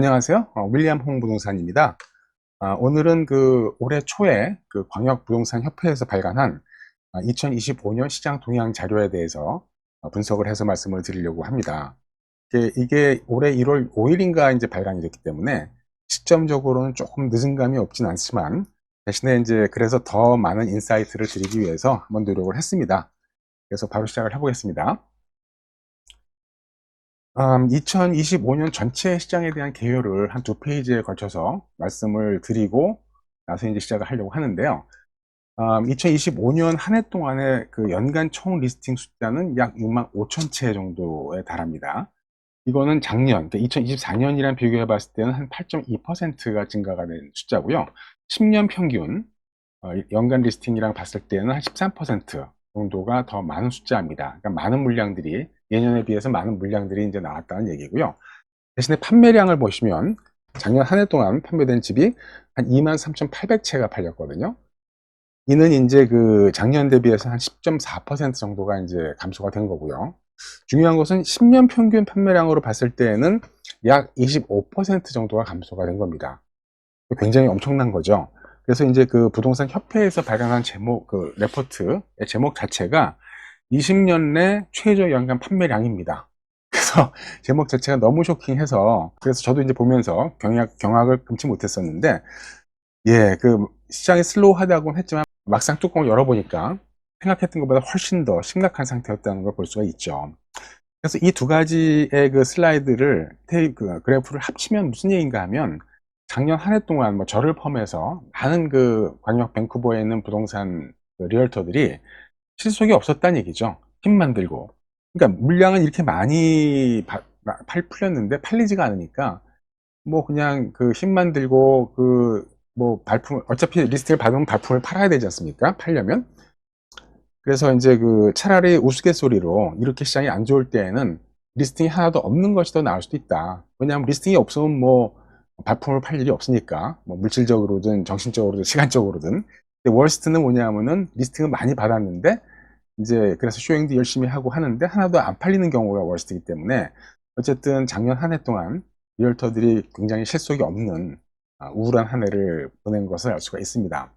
안녕하세요. 윌리엄 홍부동산입니다. 오늘은 올해 초에 광역부동산협회에서 발간한 2025년 시장 동향 자료에 대해서 분석을 해서 말씀을 드리려고 합니다. 이게 올해 1월 5일인가 이제 발간이 됐기 때문에 시점적으로는 조금 늦은 감이 없진 않지만, 대신에 이제 그래서 더 많은 인사이트를 드리기 위해서 한번 노력을 했습니다. 그래서 바로 시작을 해보겠습니다. 2025년 전체 시장에 대한 개요를 한 2페이지에 걸쳐서 말씀을 드리고 나서 이제 시작을 하려고 하는데요. 2025년 한 해 동안의 그 연간 총 리스팅 숫자는 약 6만 5천 채 정도에 달합니다. 이거는 작년, 그러니까 2024년이랑 비교해 봤을 때는 한 8.2%가 증가가 된 숫자고요. 10년 평균, 연간 리스팅이랑 봤을 때는 한 13% 정도가 더 많은 숫자입니다. 그러니까 많은 물량들이, 예년에 비해서 많은 물량들이 이제 나왔다는 얘기고요. 대신에 판매량을 보시면 작년 한 해 동안 판매된 집이 한 23,800채가 팔렸거든요. 이는 이제 작년 대비해서 한 10.4% 정도가 이제 감소가 된 거고요. 중요한 것은 10년 평균 판매량으로 봤을 때에는 약 25% 정도가 감소가 된 겁니다. 굉장히 엄청난 거죠. 그래서 이제 부동산 협회에서 발간한 레포트의 제목 자체가 20년 내 최저 연간 판매량입니다. 그래서 제목 자체가 너무 쇼킹해서, 그래서 저도 이제 보면서 경악을 금치 못했었는데, 예, 시장이 슬로우하다고는 했지만 막상 뚜껑을 열어보니까 생각했던 것보다 훨씬 더 심각한 상태였다는 걸 볼 수가 있죠. 그래서 이 두 가지의 슬라이드를, 그래프를 합치면 무슨 얘기인가 하면, 작년 한 해 동안 뭐 저를 포함해서 많은 광역 밴쿠버에 있는 부동산 리얼터들이 실속이 없었다는 얘기죠. 힘만 들고. 그러니까 물량은 이렇게 많이 풀렸는데 팔리지가 않으니까, 뭐 그냥 힘만 들고 뭐 어차피 리스트를 받으면 발품을 팔아야 되지 않습니까? 팔려면. 그래서 이제 차라리 우스갯소리로 이렇게 시장이 안 좋을 때에는 리스팅이 하나도 없는 것이 더 나을 수도 있다. 왜냐하면 리스팅이 없으면 뭐 발품을 팔 일이 없으니까, 뭐 물질적으로든 정신적으로든 시간적으로든. 근데 월스트는 뭐냐면은 리스팅을 많이 받았는데 이제 그래서 쇼잉도 열심히 하고 하는데 하나도 안 팔리는 경우가 월스트이기 때문에, 어쨌든 작년 한 해 동안 리얼터들이 굉장히 실속이 없는 우울한 한 해를 보낸 것을 알 수가 있습니다.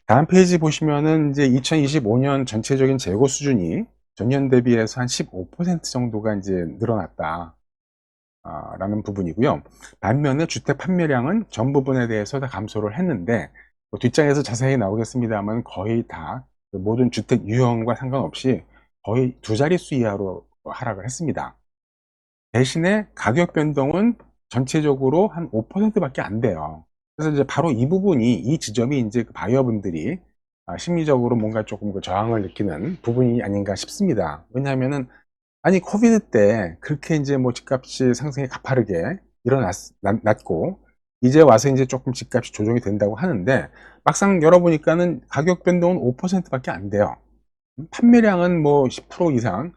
다음 페이지 보시면은 이제 2025년 전체적인 재고 수준이 전년 대비해서 한 15% 정도가 이제 늘어났다 라는 부분이고요. 반면에 주택 판매량은 전 부분에 대해서 다 감소를 했는데, 뭐 뒷장에서 자세히 나오겠습니다만 거의 다 모든 주택 유형과 상관없이 거의 두 자릿수 이하로 하락을 했습니다. 대신에 가격 변동은 전체적으로 한 5%밖에 안 돼요. 그래서 이제 바로 이 부분이, 이 지점이 이제 바이어분들이 심리적으로 뭔가 조금 저항을 느끼는 부분이 아닌가 싶습니다. 왜냐하면은, 아니 코비드 때 그렇게 이제 뭐 집값이 상승이 가파르게 일어났고 이제 와서 이제 조금 집값이 조정이 된다고 하는데, 막상 열어보니까는 가격 변동은 5%밖에 안 돼요. 판매량은 뭐 10% 이상,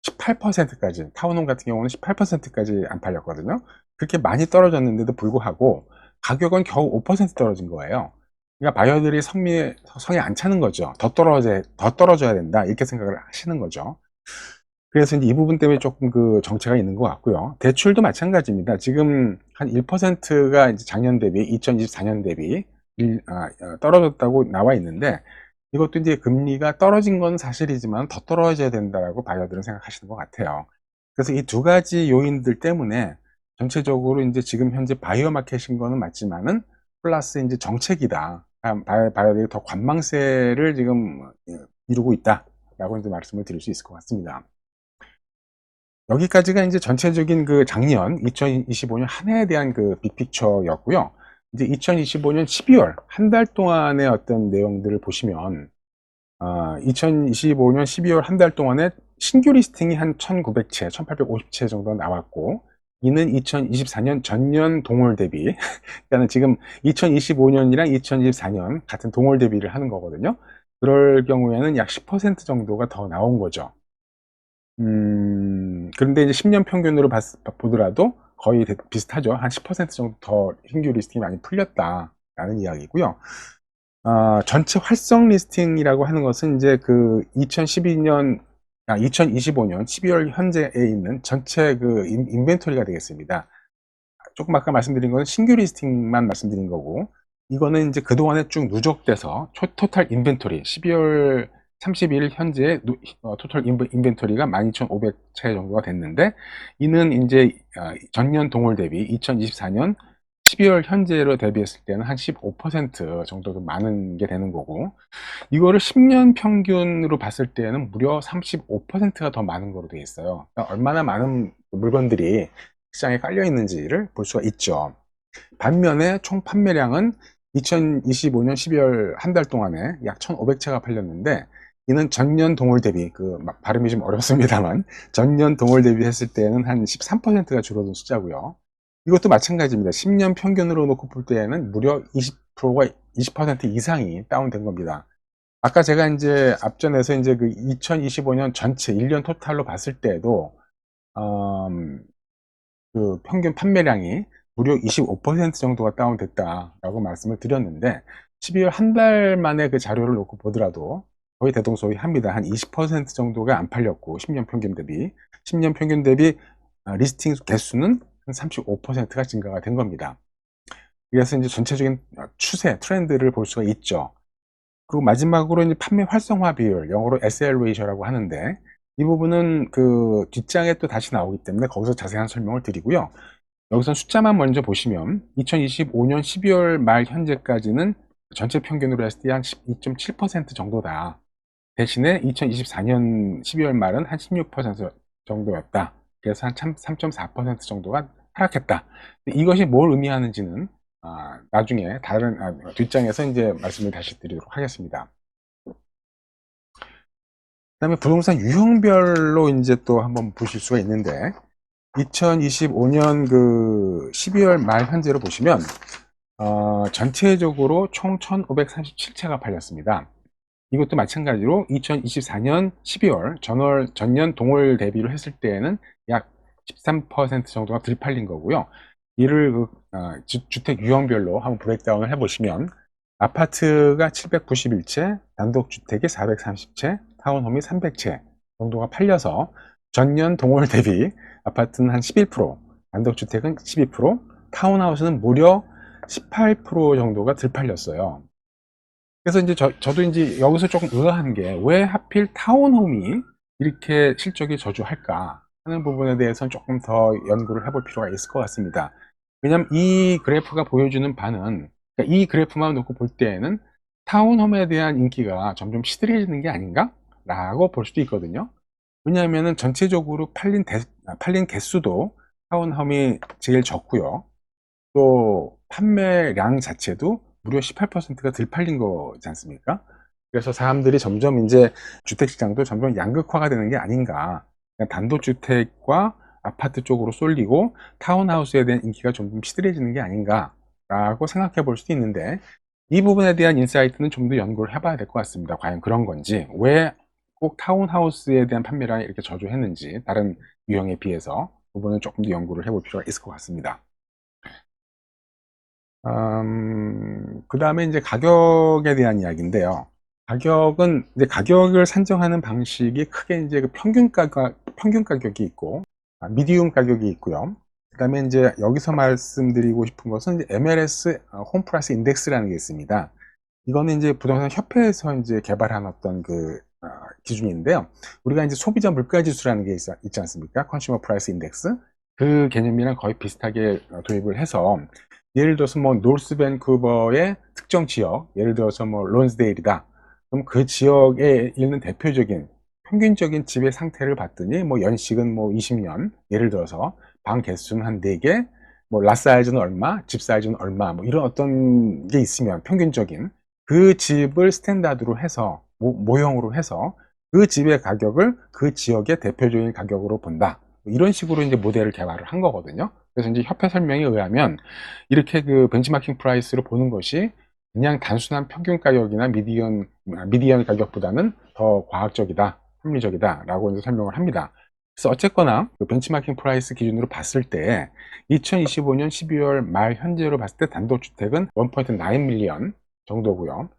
18%까지, 타운홈 같은 경우는 18%까지 안 팔렸거든요. 그렇게 많이 떨어졌는데도 불구하고 가격은 겨우 5% 떨어진 거예요. 그러니까 바이어들이 성에 안 차는 거죠. 더 떨어져야 된다, 이렇게 생각을 하시는 거죠. 그래서 이제 이 부분 때문에 조금 정체가 있는 것 같고요. 대출도 마찬가지입니다. 지금 한 1%가 이제 작년 대비, 2024년 대비 떨어졌다고 나와 있는데, 이것도 이제 금리가 떨어진 건 사실이지만 더 떨어져야 된다라고 바이어들은 생각하시는 것 같아요. 그래서 이 두 가지 요인들 때문에 전체적으로 이제 지금 현재 바이어 마켓인 거는 맞지만은 플러스 이제 정책이다. 바이어들이 더 관망세를 지금 이루고 있다라고 이제 말씀을 드릴 수 있을 것 같습니다. 여기까지가 이제 전체적인 작년 2025년 한 해에 대한 빅픽처였고요. 이제 2025년 12월 한 달 동안의 어떤 내용들을 보시면, 2025년 12월 한 달 동안에 신규 리스팅이 한 1900채, 1850채 정도 나왔고, 이는 2024년 전년 동월 대비, 그러니까 지금 2025년이랑 2024년 같은 동월 대비를 하는 거거든요. 그럴 경우에는 약 10% 정도가 더 나온 거죠. 그런데 이제 10년 평균으로 보더라도 거의 비슷하죠. 한 10% 정도 더 신규 리스팅이 많이 풀렸다라는 이야기고요. 전체 활성 리스팅이라고 하는 것은 이제 2025년 12월 현재에 있는 전체 인벤토리가 되겠습니다. 조금 아까 말씀드린 거는 신규 리스팅만 말씀드린 거고, 이거는 이제 그동안에 쭉 누적돼서 토탈 인벤토리 12월 30일 현재 토탈 인벤토리가 12,500채 정도가 됐는데, 이는 이제 전년 동월 대비 2024년 12월 현재로 대비했을 때는 한 15% 정도 더 많은 게 되는 거고, 이거를 10년 평균으로 봤을 때는 무려 35%가 더 많은 거로 되어 있어요. 그러니까 얼마나 많은 물건들이 시장에 깔려 있는지를 볼 수가 있죠. 반면에 총 판매량은 2025년 12월 한 달 동안에 약 1,500채가 팔렸는데, 이는 전년 동월 대비, 발음이 좀 어렵습니다만, 전년 동월 대비 했을 때는 한 13%가 줄어든 숫자고요. 이것도 마찬가지입니다. 10년 평균으로 놓고 볼 때에는 무려 20%가 20% 이상이 다운된 겁니다. 아까 제가 이제 앞전에서 이제 그 2025년 전체 1년 토탈로 봤을 때에도 그 평균 판매량이 무려 25% 정도가 다운됐다라고 말씀을 드렸는데, 12월 한 달 만에 그 자료를 놓고 보더라도 거의 대동소이합니다. 한 20% 정도가 안 팔렸고, 10년 평균 대비 10년 평균 대비 리스팅 개수는 한 35%가 증가가 된 겁니다. 그래서 이제 전체적인 추세 트렌드를 볼 수가 있죠. 그리고 마지막으로 이제 판매 활성화 비율, 영어로 SL 레이셔라고 하는데, 이 부분은 그 뒷장에 또 다시 나오기 때문에 거기서 자세한 설명을 드리고요. 여기서 숫자만 먼저 보시면 2025년 12월 말 현재까지는 전체 평균으로 했을 때 한 12.7% 정도다. 대신에 2024년 12월 말은 한 16% 정도였다. 그래서 한 3.4% 정도가 하락했다. 이것이 뭘 의미하는지는 나중에 다른 뒷장에서 이제 말씀을 다시 드리도록 하겠습니다. 그다음에 부동산 유형별로 이제 또 한번 보실 수가 있는데, 2025년 그 12월 말 현재로 보시면 전체적으로 총 1,537채가 팔렸습니다. 이것도 마찬가지로 2024년 12월 전년 동월 대비로 했을 때에는 약 13% 정도가 덜 팔린 거고요. 이를 주택 유형별로 한번 브레이크다운을 해보시면, 아파트가 791채, 단독주택이 430채, 타운홈이 300채 정도가 팔려서 전년 동월 대비 아파트는 한 11%, 단독주택은 12%, 타운하우스는 무려 18% 정도가 덜 팔렸어요. 그래서 이제 저도 이제 여기서 조금 의아한 게, 왜 하필 타운홈이 이렇게 실적이 저조할까 하는 부분에 대해서는 조금 더 연구를 해볼 필요가 있을 것 같습니다. 왜냐하면 이 그래프가 보여주는 바는, 그러니까 이 그래프만 놓고 볼 때에는 타운홈에 대한 인기가 점점 시들해지는 게 아닌가? 라고 볼 수도 있거든요. 왜냐하면 전체적으로 팔린 개수도 타운홈이 제일 적고요. 또 판매량 자체도 무려 18%가 덜 팔린 거지 않습니까? 그래서 사람들이 점점 이제 주택시장도 점점 양극화가 되는 게 아닌가. 단독주택과 아파트 쪽으로 쏠리고 타운하우스에 대한 인기가 좀 시들해지는 게 아닌가라고 생각해 볼 수도 있는데, 이 부분에 대한 인사이트는 좀 더 연구를 해봐야 될 것 같습니다. 과연 그런 건지, 왜 꼭 타운하우스에 대한 판매량이 이렇게 저조했는지, 다른 유형에 비해서 그 부분은 조금 더 연구를 해볼 필요가 있을 것 같습니다. 그 다음에 이제 가격에 대한 이야기인데요. 이제 가격을 산정하는 방식이 크게 이제 그 평균 가격이 있고, 미디움 가격이 있고요. 그 다음에 이제 여기서 말씀드리고 싶은 것은 이제 MLS, 홈 프라이스 인덱스라는 게 있습니다. 이거는 이제 부동산 협회에서 이제 개발한 어떤 기준인데요. 우리가 이제 소비자 물가 지수라는 게 있지 않습니까? 컨슈머 프라이스 인덱스. 그 개념이랑 거의 비슷하게 도입을 해서, 예를 들어서 뭐 노스 밴쿠버의 특정 지역, 예를 들어서 뭐 론스데일이다. 그럼 그 지역에 있는 대표적인 평균적인 집의 상태를 봤더니, 뭐 연식은 뭐 20년, 예를 들어서 방 개수는 한 4개, 뭐 라 사이즈는 얼마, 집 사이즈는 얼마, 뭐 이런 어떤 게 있으면 평균적인 그 집을 스탠다드로 해서 모형으로 해서 그 집의 가격을 그 지역의 대표적인 가격으로 본다. 이런 식으로 이제 모델을 개발을 한 거거든요. 그래서 이제 협회 설명에 의하면, 이렇게 그 벤치마킹 프라이스로 보는 것이 그냥 단순한 평균 가격이나 미디언 가격보다는 더 과학적이다, 합리적이다 라고 이제 설명을 합니다. 그래서 어쨌거나 그 벤치마킹 프라이스 기준으로 봤을 때 2025년 12월 말 현재로 봤을 때 단독주택은 1.9 밀리언 정도고요.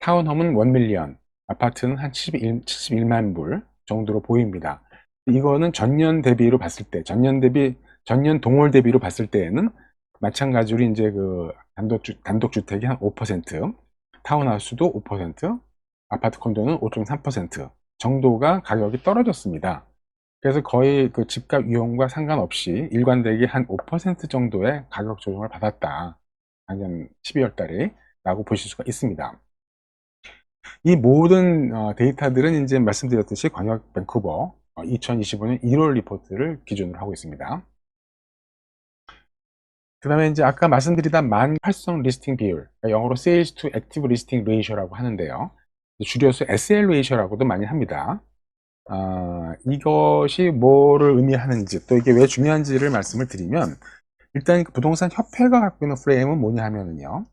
타운홈은 1 밀리언, 아파트는 한 71만 불 정도로 보입니다. 이거는 전년 동월 대비로 봤을 때에는 마찬가지로 이제 그 단독주택이 한 5%, 타운하우스도 5%, 아파트 콘도는 5.3% 정도가 가격이 떨어졌습니다. 그래서 거의 그 집값 위험과 상관없이 일관되게 한 5% 정도의 가격 조정을 받았다. 작년 12월 달에 라고 보실 수가 있습니다. 이 모든 데이터들은 이제 말씀드렸듯이 광역 밴쿠버 2025년 1월 리포트를 기준으로 하고 있습니다. 그 다음에 이제 아까 말씀드리던 활성 리스팅 비율, 그러니까 영어로 Sales to Active Listing Ratio라고 하는데요. 줄여서 SL Ratio라고도 많이 합니다. 이것이 뭐를 의미하는지, 또 이게 왜 중요한지를 말씀을 드리면, 일단 부동산 협회가 갖고 있는 프레임은 뭐냐 하면은요.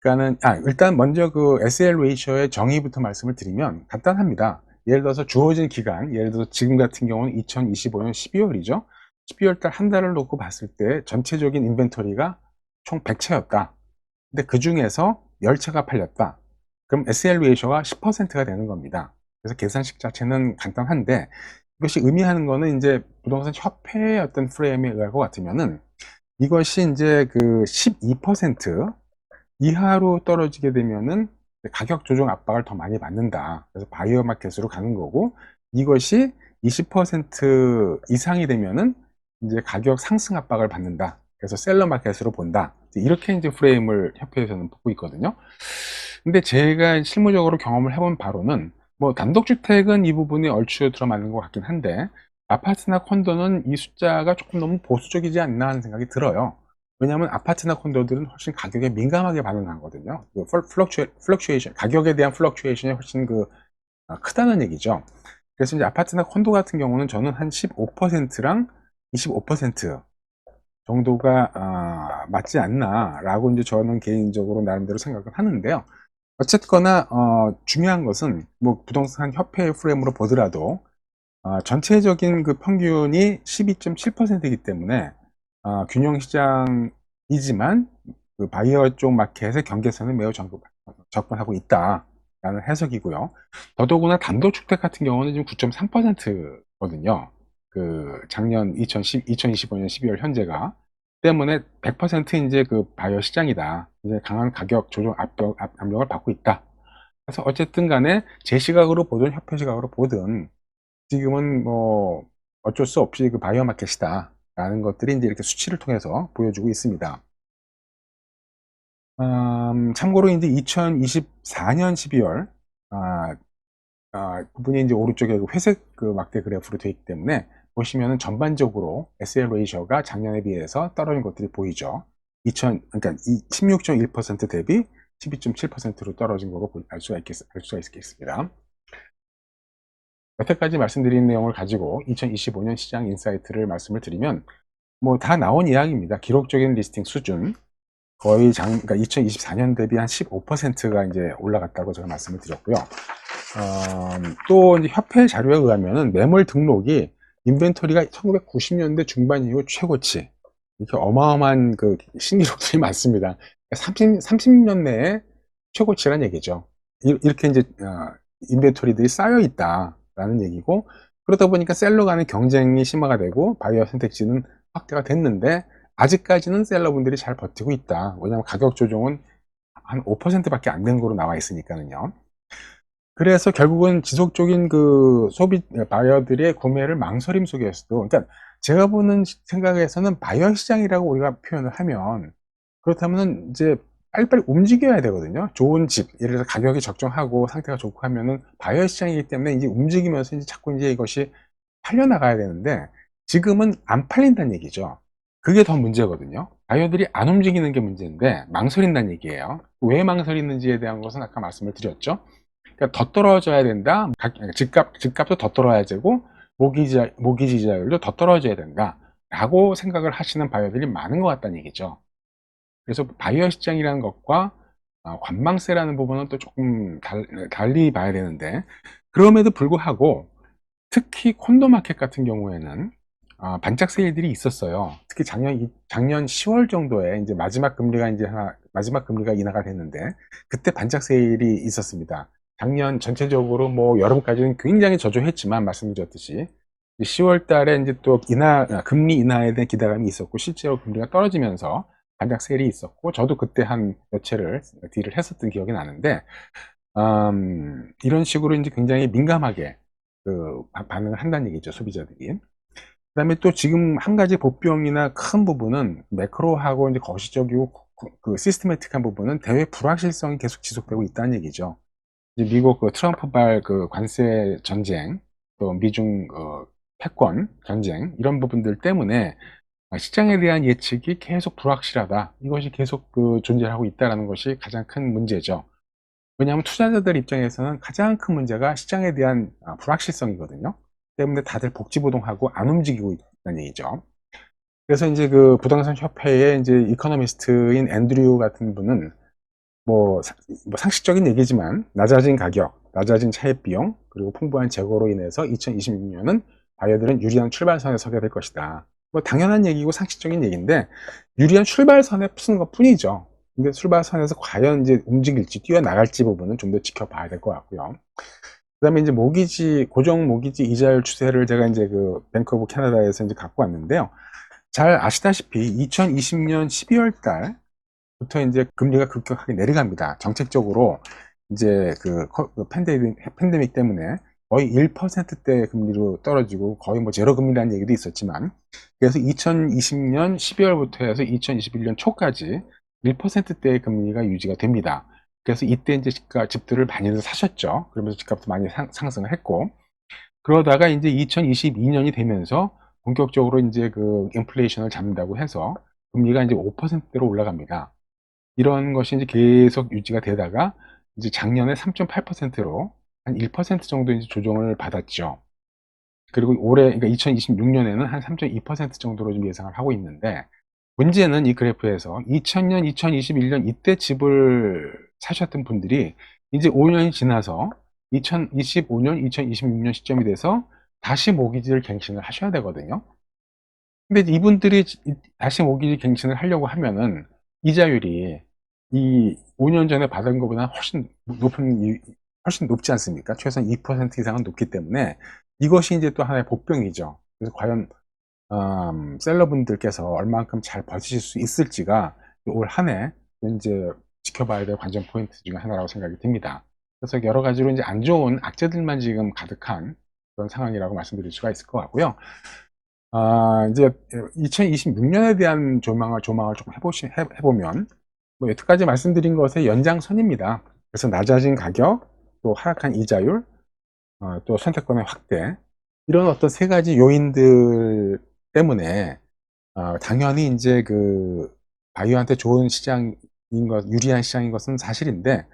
그러니까는, 일단 먼저 그 SL Ratio의 정의부터 말씀을 드리면 간단합니다. 예를 들어서 주어진 기간, 예를 들어서 지금 같은 경우는 2025년 12월이죠. 12월 달 한 달을 놓고 봤을 때 전체적인 인벤토리가 총 100채였다. 근데 그 중에서 10채가 팔렸다. 그럼 SL 레이셔가 10%가 되는 겁니다. 그래서 계산식 자체는 간단한데, 이것이 의미하는 거는 이제 부동산 협회의 어떤 프레임에 의할 것 같으면은, 이것이 이제 그 12% 이하로 떨어지게 되면은 가격 조정 압박을 더 많이 받는다. 그래서 바이어 마켓으로 가는 거고, 이것이 20% 이상이 되면은 이제 가격 상승 압박을 받는다. 그래서 셀러 마켓으로 본다. 이렇게 이제 프레임을 협회에서는 보고 있거든요. 근데 제가 실무적으로 경험을 해본 바로는 뭐 단독주택은 이 부분이 얼추 들어맞는 것 같긴 한데, 아파트나 콘도는 이 숫자가 조금 너무 보수적이지 않나 하는 생각이 들어요. 왜냐하면 아파트나 콘도들은 훨씬 가격에 민감하게 반응하거든요. 그 플럭추에이션, 가격에 대한 플럭추에이션이 훨씬 크다는 얘기죠. 그래서 이제 아파트나 콘도 같은 경우는 저는 한 15%랑 25% 정도가 맞지 않나라고 이제 저는 개인적으로 나름대로 생각을 하는데요. 어쨌거나 중요한 것은 뭐 부동산 협회 프레임으로 보더라도 전체적인 그 평균이 12.7%이기 때문에 균형 시장이지만 그 바이어 쪽 마켓의 경계선은 매우 접근하고 있다라는 해석이고요. 더더구나 단독주택 같은 경우는 지금 9.3%거든요. 그 작년 2025년 12월 현재가 때문에 100% 이제 그 바이어 시장이다. 이제 강한 가격 조정 압력을 받고 있다. 그래서 어쨌든 간에 제 시각으로 보든 협회 시각으로 보든 지금은 뭐 어쩔 수 없이 그 바이오 마켓이다 라는 것들이 이제 이렇게 수치를 통해서 보여주고 있습니다. 참고로 이제 2024년 12월 부분이 이제 오른쪽에 그 회색 그 막대 그래프로 되어 있기 때문에 보시면은 전반적으로 SL 레이셔가 작년에 비해서 떨어진 것들이 보이죠. 그러니까 16.1% 대비 12.7%로 떨어진 거로 알 수가 있겠습니다. 여태까지 말씀드린 내용을 가지고 2025년 시장 인사이트를 말씀을 드리면 뭐 다 나온 이야기입니다. 기록적인 리스팅 수준 거의 그러니까 2024년 대비 한 15%가 이제 올라갔다고 제가 말씀을 드렸고요. 또 이제 협회 자료에 의하면은 매물 등록이 인벤토리가 1990년대 중반 이후 최고치 이렇게 어마어마한 그 신기록들이 많습니다. 30년 내에 최고치란 얘기죠. 이렇게 이제 인벤토리들이 쌓여 있다라는 얘기고, 그러다 보니까 셀러 간의 경쟁이 심화가 되고 바이어 선택지는 확대가 됐는데 아직까지는 셀러분들이 잘 버티고 있다. 왜냐하면 가격 조정은 한 5%밖에 안 된 거로 나와 있으니까는요. 그래서 결국은 지속적인 그 바이어들의 구매를 망설임 속에서도, 그러니까 제가 보는 생각에서는 바이어 시장이라고 우리가 표현을 하면, 그렇다면 이제 빨리빨리 움직여야 되거든요. 좋은 집, 예를 들어서 가격이 적정하고 상태가 좋고 하면은 바이어 시장이기 때문에 이제 움직이면서 이제 자꾸 이제 이것이 팔려나가야 되는데, 지금은 안 팔린다는 얘기죠. 그게 더 문제거든요. 바이어들이 안 움직이는 게 문제인데 망설인다는 얘기예요. 왜 망설이는지에 대한 것은 아까 말씀을 드렸죠. 그러니까 더 떨어져야 된다. 집값도 더 떨어져야 되고 모기지자율도 더 떨어져야 된다. 라고 생각을 하시는 바이어들이 많은 것 같다는 얘기죠. 그래서 바이어 시장이라는 것과 관망세라는 부분은 또 조금 달리 봐야 되는데, 그럼에도 불구하고 특히 콘도 마켓 같은 경우에는 반짝 세일들이 있었어요. 특히 작년 10월 정도에 이제 마지막 금리가 인하가 됐는데, 그때 반짝 세일이 있었습니다. 작년 전체적으로 뭐 여름까지는 굉장히 저조했지만 말씀드렸듯이 10월 달에 이제 또 금리 인하에 대한 기대감이 있었고 실제로 금리가 떨어지면서 반짝 세일이 있었고, 저도 그때 한 몇 채를 딜을 했었던 기억이 나는데, 이런 식으로 이제 굉장히 민감하게 반응을 한다는 얘기죠, 소비자들이. 그다음에 또 지금 한 가지 복병이나 큰 부분은 매크로하고 이제 거시적이고 그 시스테매틱한 부분은 대외 불확실성이 계속 지속되고 있다는 얘기죠. 이제 미국 트럼프발 관세 전쟁, 또 미중 패권 전쟁, 이런 부분들 때문에 시장에 대한 예측이 계속 불확실하다. 이것이 계속 존재하고 있다는 것이 가장 큰 문제죠. 왜냐하면 투자자들 입장에서는 가장 큰 문제가 시장에 대한 불확실성이거든요. 때문에 다들 복지부동하고 안 움직이고 있다는 얘기죠. 그래서 이제 부동산 협회의 이제 이코노미스트인 앤드류 같은 분은 뭐 상식적인 얘기지만 낮아진 가격, 낮아진 차입 비용, 그리고 풍부한 재고로 인해서 2026년은 바이어들은 유리한 출발선에 서게 될 것이다. 뭐 당연한 얘기고 상식적인 얘기인데, 유리한 출발선에 쓰는 것 뿐이죠. 근데 출발선에서 과연 이제 움직일지 뛰어나갈지 부분은 좀 더 지켜봐야 될 것 같고요. 그다음에 이제 고정 모기지 이자율 추세를 제가 이제 뱅크 오브 캐나다에서 이제 갖고 왔는데요. 잘 아시다시피 2020년 12월 달부터 이제 금리가 급격하게 내려갑니다. 정책적으로 이제 팬데믹 때문에 거의 1%대 금리로 떨어지고 거의 뭐 제로 금리라는 얘기도 있었지만, 그래서 2020년 12월부터 해서 2021년 초까지 1%대의 금리가 유지가 됩니다. 그래서 이때 이제 집들을 많이들 사셨죠. 그러면서 집값도 많이 상승을 했고, 그러다가 이제 2022년이 되면서 본격적으로 이제 인플레이션을 잡는다고 해서 금리가 이제 5%대로 올라갑니다. 이런 것이 이제 계속 유지가 되다가 이제 작년에 3.8%로 한 1% 정도 이제 조정을 받았죠. 그리고 올해, 그러니까 2026년에는 한 3.2% 정도로 좀 예상을 하고 있는데, 문제는 이 그래프에서 2000년, 2021년 이때 집을 사셨던 분들이 이제 5년이 지나서 2025년, 2026년 시점이 돼서 다시 모기지를 갱신을 하셔야 되거든요. 근데 이분들이 다시 모기지 갱신을 하려고 하면은 이자율이 이 5년 전에 받은 것보다 훨씬 높지 않습니까? 최소한 2% 이상은 높기 때문에 이것이 이제 또 하나의 복병이죠. 그래서 과연 셀러분들께서 얼만큼 잘 버티실 수 있을지가 올 한 해 이제 지켜봐야 될 관전 포인트 중에 하나라고 생각이 듭니다. 그래서 여러 가지로 이제 안 좋은 악재들만 지금 가득한 그런 상황이라고 말씀드릴 수가 있을 것 같고요. 이제 2026년에 대한 조망을 조금 해보면, 뭐 여태까지 말씀드린 것의 연장선입니다. 그래서 낮아진 가격, 또 하락한 이자율, 또 선택권의 확대, 이런 어떤 세 가지 요인들 때문에 당연히 이제 바이오한테 좋은 시장인 유리한 시장인 것은 사실인데,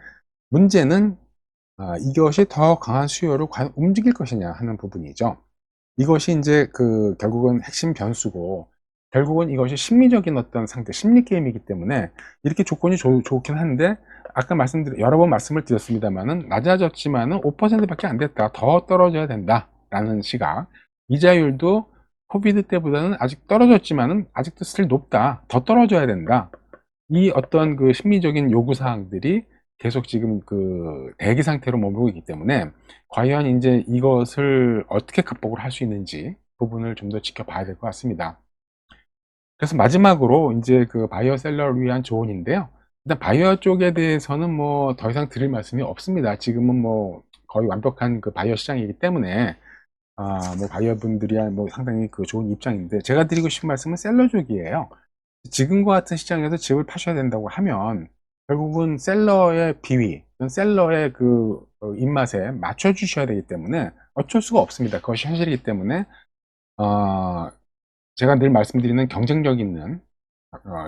문제는 이것이 더 강한 수요를 과연 움직일 것이냐 하는 부분이죠. 이것이 이제 결국은 핵심 변수고, 결국은 이것이 심리적인 어떤 상태, 심리 게임이기 때문에 이렇게 조건이 좋긴 한데, 아까 여러 번 말씀을 드렸습니다만은 낮아졌지만은 5%밖에 안 됐다. 더 떨어져야 된다라는 시각. 이자율도 코비드 때보다는 아직 떨어졌지만은 아직도 스틸 높다. 더 떨어져야 된다. 이 어떤 심리적인 요구 사항들이 계속 지금 대기 상태로 머물고 있기 때문에 과연 이제 이것을 어떻게 극복을 할 수 있는지 부분을 좀 더 지켜봐야 될 것 같습니다. 그래서 마지막으로 이제 바이어 셀러를 위한 조언인데요. 일단 바이어 쪽에 대해서는 뭐 더 이상 드릴 말씀이 없습니다. 지금은 뭐 거의 완벽한 바이어 시장이기 때문에 뭐 바이어 분들이야 뭐 상당히 좋은 입장인데, 제가 드리고 싶은 말씀은 셀러 쪽이에요. 지금과 같은 시장에서 집을 파셔야 된다고 하면 결국은 셀러의 비위, 셀러의 입맛에 맞춰 주셔야 되기 때문에 어쩔 수가 없습니다. 그것이 현실이기 때문에 제가 늘 말씀드리는 경쟁력 있는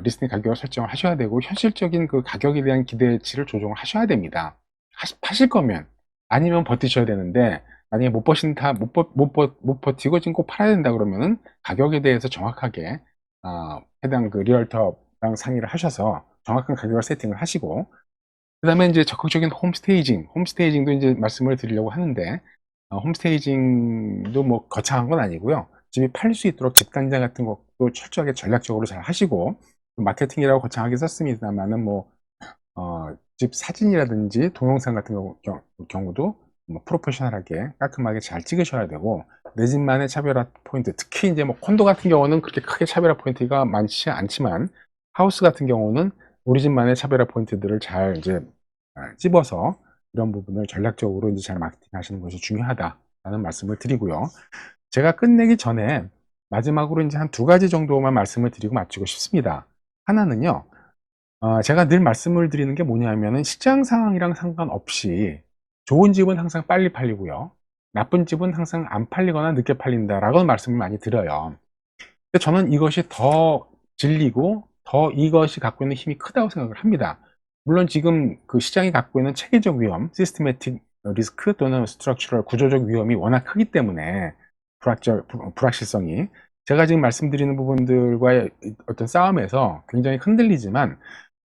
리스팅 가격을 설정을 하셔야 되고, 현실적인 가격에 대한 기대치를 조정을 하셔야 됩니다. 파실 거면. 아니면 버티셔야 되는데, 만약에 못 버티고 지금 꼭 팔아야 된다 그러면은 가격에 대해서 정확하게 해당 리얼터랑 상의를 하셔서 정확한 가격을 세팅을 하시고, 그 다음에 이제 적극적인 홈스테이징도 이제 말씀을 드리려고 하는데, 홈스테이징도 뭐 거창한 건 아니고요. 집이 팔릴 수 있도록 집단장 같은 것도 철저하게 전략적으로 잘 하시고, 마케팅이라고 거창하게 썼습니다만은 집 사진이라든지 동영상 같은 경우도 뭐 프로페셔널하게 깔끔하게 잘 찍으셔야 되고, 내 집만의 차별화 포인트, 특히 이제 뭐 콘도 같은 경우는 그렇게 크게 차별화 포인트가 많지 않지만 하우스 같은 경우는 우리 집만의 차별화 포인트들을 잘 이제 찝어서 이런 부분을 전략적으로 이제 잘 마케팅하시는 것이 중요하다라는 말씀을 드리고요. 제가 끝내기 전에 마지막으로 이제 한 두 가지 정도만 말씀을 드리고 마치고 싶습니다. 하나는요, 제가 늘 말씀을 드리는 게 뭐냐면은 시장 상황이랑 상관없이 좋은 집은 항상 빨리 팔리고요. 나쁜 집은 항상 안 팔리거나 늦게 팔린다라고 말씀을 많이 드려요. 근데 저는 이것이 더 진리고 더 이것이 갖고 있는 힘이 크다고 생각을 합니다. 물론 지금 그 시장이 갖고 있는 체계적 위험, 시스테매틱 리스크 또는 스트럭처럴 구조적 위험이 워낙 크기 때문에 불확실성이 제가 지금 말씀드리는 부분들과의 어떤 싸움에서 굉장히 흔들리지만,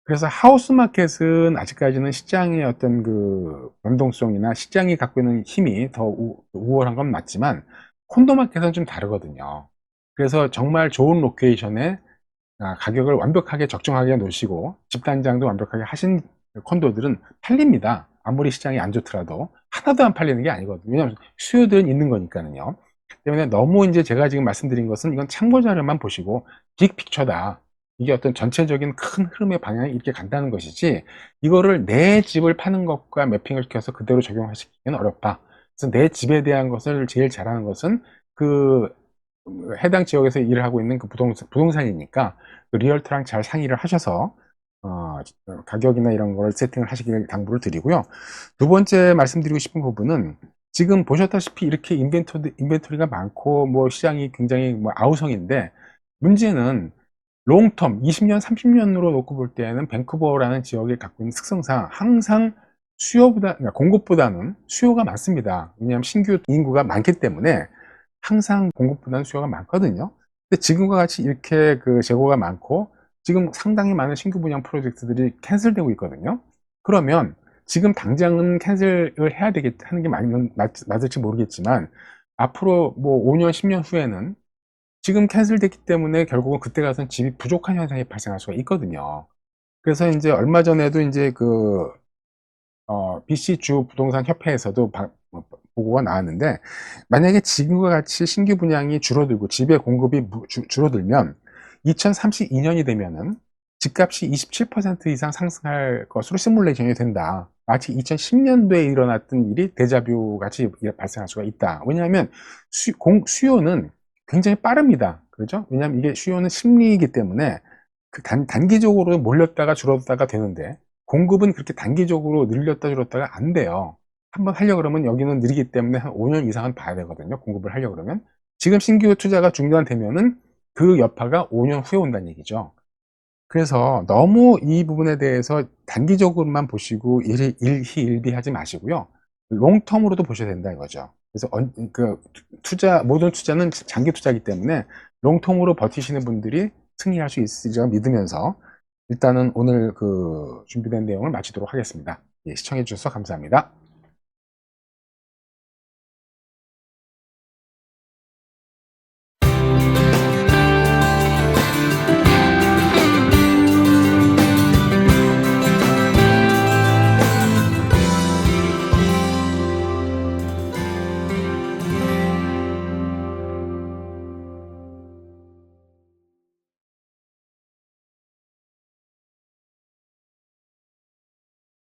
그래서 하우스 마켓은 아직까지는 시장의 어떤 그 변동성이나 시장이 갖고 있는 힘이 더 우월한 건 맞지만 콘도 마켓은 좀 다르거든요. 그래서 정말 좋은 로케이션에 가격을 완벽하게 적정하게 놓으시고 집단장도 완벽하게 하신 콘도들은 팔립니다. 아무리 시장이 안 좋더라도 하나도 안 팔리는 게 아니거든요. 왜냐하면 수요들은 있는 거니까요. 때문에 너무 이제 제가 지금 말씀드린 것은 이건 참고 자료만 보시고 빅픽처다. 이게 어떤 전체적인 큰 흐름의 방향이 이렇게 간다는 것이지, 이거를 내 집을 파는 것과 매핑을 시켜서 그대로 적용하시기는 어렵다. 그래서 내 집에 대한 것을 제일 잘하는 것은 그 해당 지역에서 일을 하고 있는 그 부동산이니까 그 리얼터랑 잘 상의를 하셔서 가격이나 이런 걸 세팅을 하시길 당부를 드리고요. 두 번째 말씀드리고 싶은 부분은 지금 보셨다시피 이렇게 인벤토리가 많고 뭐 시장이 굉장히 뭐 아우성인데, 문제는 롱텀 20년 30년으로 놓고 볼 때에는 밴쿠버라는 지역이 갖고 있는 특성상 항상 그러니까 공급보다는 수요가 많습니다. 왜냐하면 신규 인구가 많기 때문에 항상 공급보다는 수요가 많거든요. 근데 지금과 같이 이렇게 그 재고가 많고 지금 상당히 많은 신규 분양 프로젝트들이 캔슬되고 있거든요. 그러면 지금 당장은 캔슬을 해야 하는 게 맞을지 모르겠지만, 앞으로 뭐 5년 10년 후에는 지금 캔슬됐기 때문에 결국은 그때 가서는 집이 부족한 현상이 발생할 수가 있거든요. 그래서 이제 얼마 전에도 이제 그 BC 주 부동산 협회에서도 보고가 나왔는데, 만약에 지금과 같이 신규 분양이 줄어들고 집의 공급이 줄어들면 2032년이 되면은 집값이 27% 이상 상승할 것으로 시뮬레이션이 된다. 마치 2010년도에 일어났던 일이 데자뷰 같이 발생할 수가 있다. 왜냐하면 수요는 굉장히 빠릅니다. 그렇죠? 왜냐하면 이게 수요는 심리이기 때문에 그 단기적으로 몰렸다가 줄었다가 되는데, 공급은 그렇게 단기적으로 늘렸다 줄었다가 안 돼요. 한번 하려고 그러면 여기는 느리기 때문에 한 5년 이상은 봐야 되거든요. 공급을 하려고 그러면. 지금 신규 투자가 중단되면은 그 여파가 5년 후에 온다는 얘기죠. 그래서 너무 이 부분에 대해서 단기적으로만 보시고 일희일비하지 마시고요. 롱텀으로도 보셔야 된다 이거죠. 그래서 모든 투자는 장기 투자이기 때문에 롱텀으로 버티시는 분들이 승리할 수 있으리라 믿으면서 일단은 오늘 그 준비된 내용을 마치도록 하겠습니다. 예, 시청해 주셔서 감사합니다.